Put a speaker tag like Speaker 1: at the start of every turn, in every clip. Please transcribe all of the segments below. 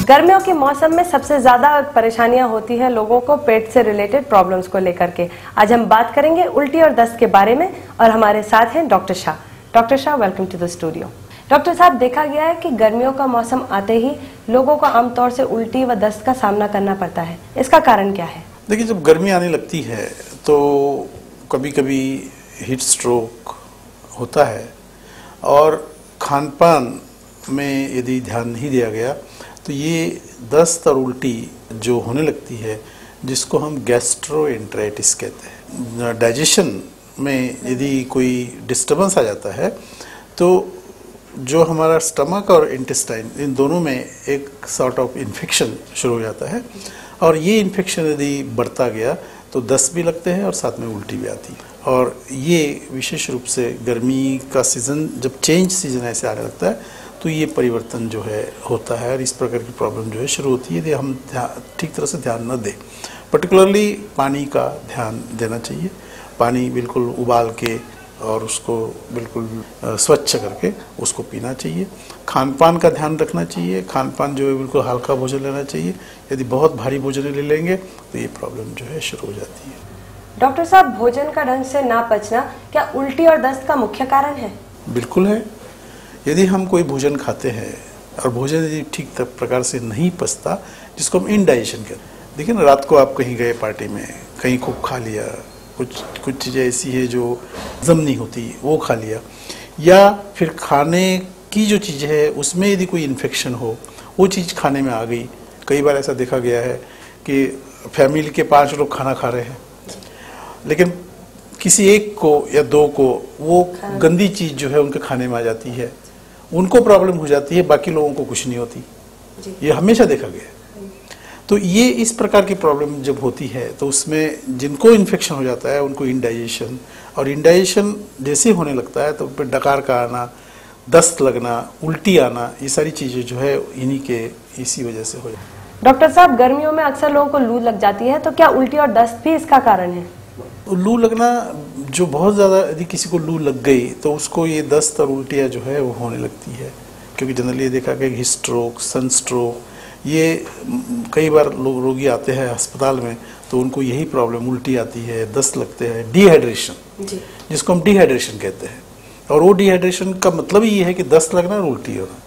Speaker 1: गर्मियों के मौसम में सबसे ज्यादा परेशानियां होती हैं लोगों को पेट से रिलेटेड प्रॉब्लम्स को लेकर के। आज हम बात करेंगे उल्टी और दस्त के बारे में और हमारे साथ हैं doctor Shah. Doctor Shah, welcome to the studio. Doctor साहब, देखा गया है कि गर्मियों का मौसम आते ही लोगों को आमतौर से उल्टी व दस्त का सामना करना पड़ता है। इसका कारण क्या है?
Speaker 2: देखिए, जब गर्मी आने लगती है तो कभी कभी हीट स्ट्रोक होता है और खान पान में यदि ध्यान नहीं दिया गया तो ये दस्त और उल्टी जो होने लगती है, जिसको हम गैस्ट्रोएंटेराइटिस कहते हैं। डाइजेशन में यदि कोई डिस्टर्बेंस आ जाता है तो जो हमारा स्टमक और इंटेस्टाइन, इन दोनों में एक सॉर्ट ऑफ इन्फेक्शन शुरू हो जाता है और ये इन्फेक्शन यदि बढ़ता गया तो दस्त भी लगते हैं और साथ में उल्टी भी आती है। और ये विशेष रूप से गर्मी का सीज़न, जब चेंज सीजन ऐसे आने लगता है तो ये परिवर्तन जो है होता है और इस प्रकार की प्रॉब्लम जो है शुरू होती है यदि हम ठीक तरह से ध्यान न दें। पर्टिकुलरली पानी का ध्यान देना चाहिए। पानी बिल्कुल उबाल के और उसको बिल्कुल स्वच्छ करके उसको पीना चाहिए। खान पान का ध्यान रखना चाहिए। खान पान जो है बिल्कुल हल्का भोजन लेना चाहिए। यदि बहुत भारी भोजन ले लेंगे तो ये प्रॉब्लम जो है शुरू हो जाती है।
Speaker 1: डॉक्टर साहब, भोजन का ढंग से ना पचना क्या उल्टी और दस्त का मुख्य कारण है?
Speaker 2: बिल्कुल है। यदि हम कोई भोजन खाते हैं और भोजन यदि ठीक प्रकार से नहीं पचता, जिसको हम इनडाइजेशन कहते हैं। देखिए ना, रात को आप कहीं गए पार्टी में, कहीं खूब खा लिया, कुछ चीज़ें ऐसी है जो हजम नहीं होती, वो खा लिया, या फिर खाने की जो चीज़ है उसमें यदि कोई इन्फेक्शन हो, वो चीज़ खाने में आ गई। कई बार ऐसा देखा गया है कि फैमिली के 5 लोग खाना खा रहे हैं, लेकिन किसी एक को या 2 को वो गंदी चीज़ जो है उनके खाने में आ जाती है, उनको प्रॉब्लम हो जाती है, बाकी लोगों को कुछ नहीं होती। ये हमेशा देखा गया है। तो ये इस प्रकार की प्रॉब्लम जब होती है तो उसमें जिनको इन्फेक्शन हो जाता है उनको इंडाइजेशन, और इंडाइजेशन जैसे होने लगता है तो फिर डकार का आना, दस्त लगना, उल्टी आना, ये सारी चीज़ें जो है इसी वजह से हो जाती है।
Speaker 1: डॉक्टर साहब, गर्मियों में अक्सर लोगों को लू लग जाती है, तो क्या उल्टी और दस्त भी इसका कारण है?
Speaker 2: लू लगना, जो बहुत ज़्यादा यदि किसी को लू लग गई तो उसको ये दस्त और उल्टियाँ जो है वो होने लगती है। क्योंकि जनरली ये देखा गया कि स्ट्रोक, सन स्ट्रोक, ये कई बार लोग रोगी आते हैं अस्पताल में तो उनको यही प्रॉब्लम, उल्टी आती है, दस्त लगते हैं। डिहाइड्रेशन, जिसको हम डिहाइड्रेशन कहते हैं, और वो डिहाइड्रेशन का मतलब ये है कि दस्त लगना और उल्टी होना।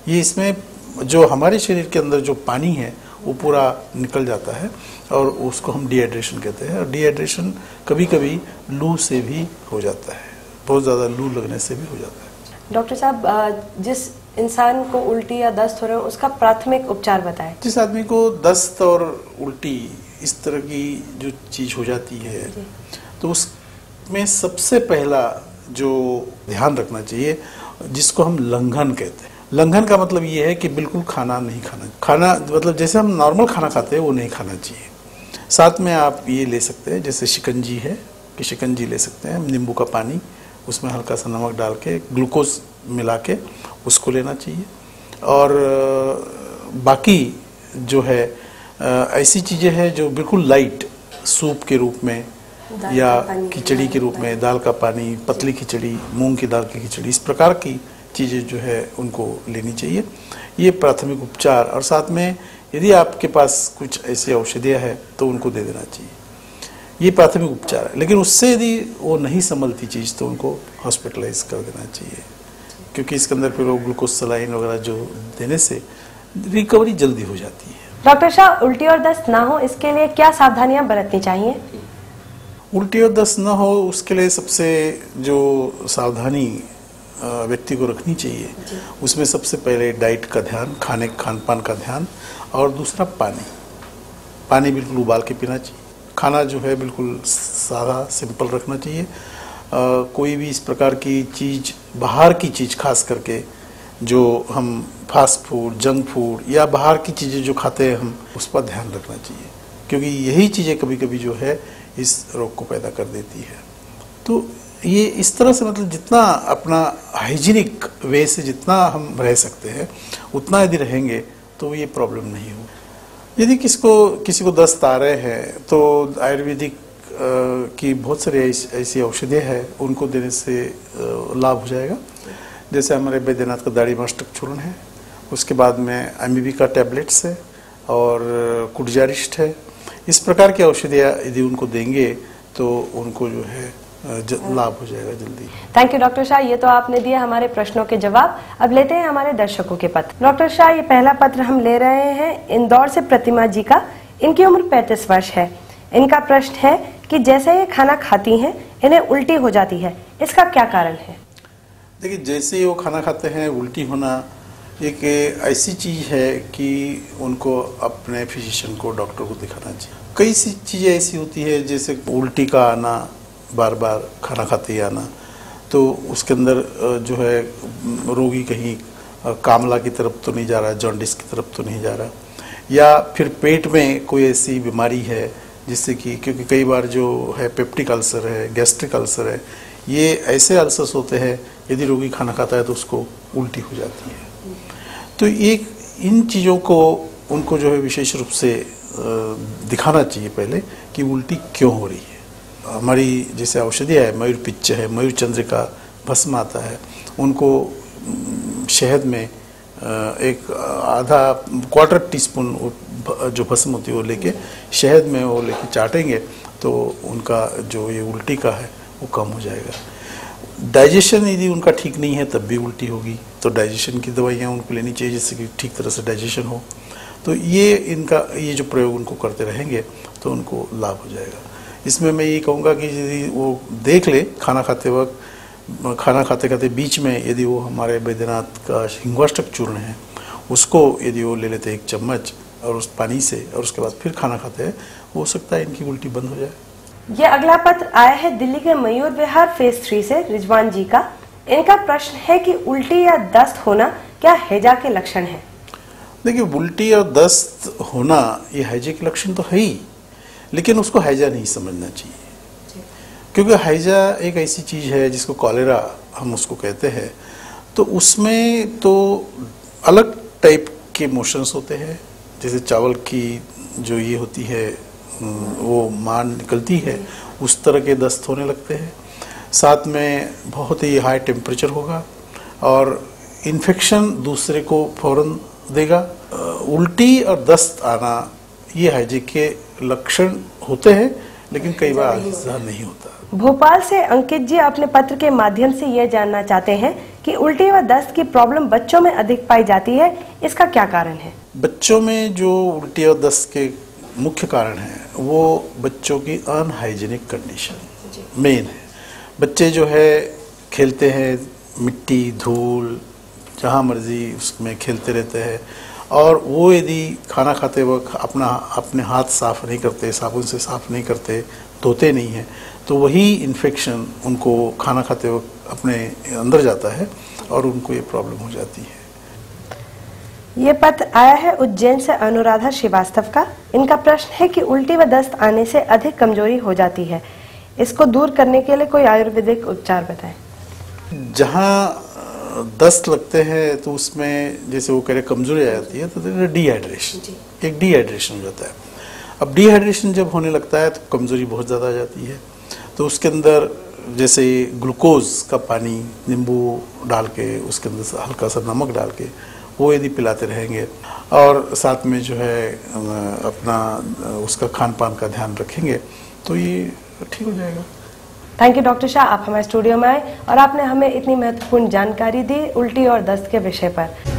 Speaker 2: ये इसमें जो हमारे शरीर के अंदर जो पानी है वो पूरा निकल जाता है और उसको हम डिहाइड्रेशन कहते हैं। और डिहाइड्रेशन कभी कभी लू से भी हो जाता है, बहुत ज़्यादा लू लगने से भी हो जाता है।
Speaker 1: डॉक्टर साहब, जिस इंसान को उल्टी या दस्त हो रहे हो उसका प्राथमिक उपचार बताएं।
Speaker 2: जिस आदमी को दस्त और उल्टी इस तरह की जो चीज़ हो जाती है तो उसमें सबसे पहला जो ध्यान रखना चाहिए, जिसको हम लंघन कहते हैं। लंघन का मतलब ये है कि बिल्कुल खाना नहीं खाना मतलब जैसे हम नॉर्मल खाना खाते हैं वो नहीं खाना चाहिए। साथ में आप ये ले सकते हैं, जैसे शिकंजी है कि शिकंजी ले सकते हैं, नींबू का पानी, उसमें हल्का सा नमक डाल के ग्लूकोज मिला के उसको लेना चाहिए। और बाकी जो है ऐसी चीज़ें हैं जो बिल्कुल लाइट, सूप के रूप में या खिचड़ी के रूप में, दाल का पानी, पतली खिचड़ी, मूंग की दाल की खिचड़ी, इस प्रकार की चीज़ें जो है उनको लेनी चाहिए। ये प्राथमिक उपचार, और साथ में यदि आपके पास कुछ ऐसी औषधियाँ हैं तो उनको दे देना चाहिए। ये प्राथमिक उपचार है। लेकिन उससे यदि वो नहीं संभलती चीज़ तो उनको हॉस्पिटलाइज कर देना चाहिए, क्योंकि इसके अंदर फिर वो ग्लूकोज सलाइन वगैरह जो देने से रिकवरी जल्दी हो जाती है।
Speaker 1: डॉक्टर शाह, उल्टी और दस्त ना हो इसके लिए क्या सावधानियां बरतनी चाहिए?
Speaker 2: उल्टी और दस्त ना हो उसके लिए सबसे जो सावधानी व्यक्ति को रखनी चाहिए, उसमें सबसे पहले डाइट का ध्यान, खान पान का ध्यान, और दूसरा पानी बिल्कुल उबाल के पीना चाहिए। खाना जो है बिल्कुल सादा सिंपल रखना चाहिए। कोई भी इस प्रकार की चीज़, बाहर की चीज़ खास करके जो हम फास्ट फूड, जंक फूड या बाहर की चीज़ें जो खाते हैं हम, उस पर ध्यान रखना चाहिए, क्योंकि यही चीज़ें कभी कभी जो है इस रोग को पैदा कर देती है। तो ये इस तरह से मतलब जितना अपना हाइजीनिक वे से जितना हम रह सकते हैं उतना यदि रहेंगे तो ये प्रॉब्लम नहीं हो। यदि किसी को दस्त आ रहे हैं तो आयुर्वेदिक की बहुत सारी ऐसी औषधियाँ हैं, उनको देने से लाभ हो जाएगा। जैसे हमारे बैद्यनाथ का दाढ़ी मस्तक चूर्ण है, उसके बाद में एमिबी का टैबलेट्स है और कुडजारिस्ट है। इस प्रकार की औषधियाँ यदि उनको देंगे तो उनको जो है लाभ हो जाएगा जल्दी।
Speaker 1: थैंक यू डॉक्टर शाह, ये तो आपने दिए हमारे प्रश्नों के जवाब। अब लेते हैं हमारे दर्शकों के पत्र। डॉक्टर शाह, ये पहला पत्र हम ले रहे हैं इंदौर से प्रतिमा जी का। इनकी उम्र 35 वर्ष है। इनका प्रश्न है कि जैसे ये खाना खाती हैं इन्हें उल्टी हो जाती है, इसका क्या कारण है?
Speaker 2: देखिए, जैसे ही वो खाना खाते हैं उल्टी होना एक ऐसी चीज़ है कि उनको अपने फिजिशियन को, डॉक्टर को दिखाना चाहिए। कई सी चीज़ें ऐसी होती है जैसे उल्टी का आना, बार बार खाना खाते ही आना, तो उसके अंदर जो है रोगी कहीं कामला की तरफ तो नहीं जा रहा, जॉन्डिस की तरफ तो नहीं जा रहा, या फिर पेट में कोई ऐसी बीमारी है जिससे कि, क्योंकि कई बार जो है पेप्टिक अल्सर है, गैस्ट्रिक अल्सर है, ये ऐसे अल्सर्स होते हैं यदि रोगी खाना खाता है तो उसको उल्टी हो जाती है। तो एक इन चीज़ों को उनको जो है विशेष रूप से दिखाना चाहिए पहले कि उल्टी क्यों हो रही है। हमारी जैसे औषधियाँ है, मयूर पिच्च है, मयूर चंद्रिका भस्म आता है, उनको शहद में एक आधा क्वार्टर टीस्पून जो भस्म होती है वो लेके शहद में वो लेके चाटेंगे तो उनका जो ये उल्टी का है वो कम हो जाएगा। डाइजेशन यदि उनका ठीक नहीं है तब भी उल्टी होगी, तो डाइजेशन की दवाइयाँ उनको लेनी चाहिए जिससे कि ठीक तरह से डाइजेशन हो। तो ये जो प्रयोग उनको करते रहेंगे तो उनको लाभ हो जाएगा। इसमें मैं ये कहूँगा कि यदि वो देख ले खाना खाते वक्त, खाना खाते खाते बीच में यदि वो हमारे बैद्यनाथ का हिंगवाष्टक चूर्ण है उसको यदि वो ले लेते 1 चम्मच और उस पानी से, और उसके बाद फिर खाना खाते हैं, हो सकता है इनकी उल्टी बंद हो जाए।
Speaker 1: ये अगला पत्र आया है दिल्ली के मयूर विहार फेज 3 से रिजवान जी का। इनका प्रश्न है कि उल्टी या दस्त होना क्या हैजा के लक्षण है?
Speaker 2: देखिए, उल्टी और दस्त होना ये हैजे के लक्षण तो है ही, लेकिन उसको हैजा नहीं समझना चाहिए, क्योंकि हैजा एक ऐसी चीज़ है जिसको कॉलेरा हम उसको कहते हैं। तो उसमें तो अलग टाइप के मोशंस होते हैं, जैसे चावल की जो ये होती है वो मान निकलती है, उस तरह के दस्त होने लगते हैं। साथ में बहुत ही हाई टेम्परेचर होगा और इन्फेक्शन दूसरे को फौरन देगा। उल्टी और दस्त आना ये हैजे के लक्षण होते हैं, लेकिन कई बार ऐसा नहीं होता।
Speaker 1: भोपाल से अंकित जी अपने पत्र के माध्यम से ये जानना चाहते हैं कि उल्टी व दस्त की प्रॉब्लम बच्चों में अधिक पाई जाती है, इसका क्या कारण है?
Speaker 2: बच्चों में जो उल्टी और दस्त के मुख्य कारण है वो बच्चों की अनहाइजीनिक कंडीशन मेन है। बच्चे जो है खेलते हैं, मिट्टी धूल जहाँ मर्जी उसमें खेलते रहते हैं, और वो यदि खाना खाते वक्त अपने हाथ साफ नहीं करते, साबुन से साफ नहीं करते, धोते नहीं हैं, तो वही इन्फेक्शन उनको खाना खाते वक्त अपने अंदर जाता है और उनको ये प्रॉब्लम हो जाती है।
Speaker 1: ये पत्र आया है उज्जैन से अनुराधा श्रीवास्तव का। इनका प्रश्न है कि उल्टी व दस्त आने से अधिक कमजोरी हो जाती है, इसको दूर करने के लिए कोई आयुर्वेदिक उपचार बताएं।
Speaker 2: जहाँ दस्त लगते हैं तो उसमें जैसे वो कह रहे कमजोरी आ जाती है, तो डिहाइड्रेशन, एक डिहाइड्रेशन हो जाता है। अब डिहाइड्रेशन जब होने लगता है तो कमजोरी बहुत ज़्यादा आ जाती है। तो उसके अंदर जैसे ग्लूकोज का पानी नींबू डाल के उसके अंदर हल्का सा नमक डाल के वो यदि पिलाते रहेंगे और साथ में जो है अपना उसका खान पान का ध्यान रखेंगे तो ये ठीक हो जाएगा।
Speaker 1: थैंक यू डॉक्टर शाह, आप हमारे स्टूडियो में आए और आपने हमें इतनी महत्वपूर्ण जानकारी दी उल्टी और दस्त के विषय पर।